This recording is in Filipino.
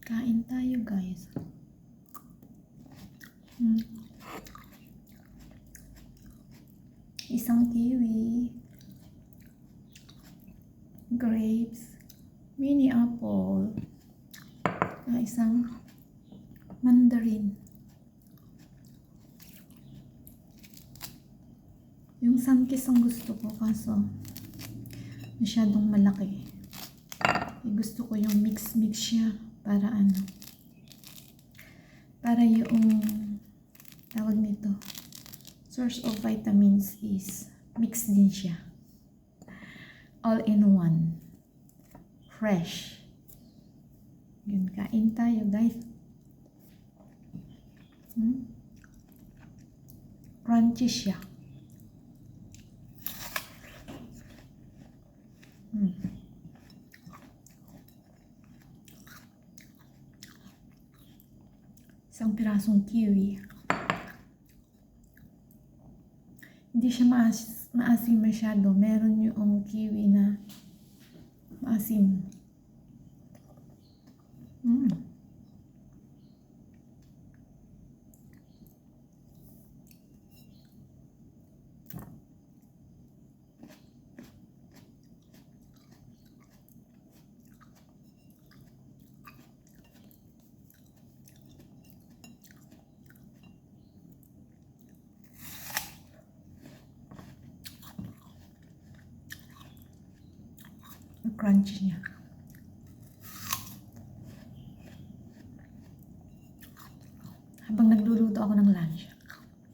Kain tayo, guys. Isang kiwi, grapes, mini apple, isang mandarin. Yung sunkist ang gusto ko, kaso masyadong malaki. Gusto ko yung mix siya para para yung tawag nito, source of vitamins is mix din siya. All in one. Fresh. Yun, kain tayo, guys. Crunchy siya. Isang pirasong kiwi. Hindi siya maasim masyado. Meron yung kiwi na maasim. Crunchy niya.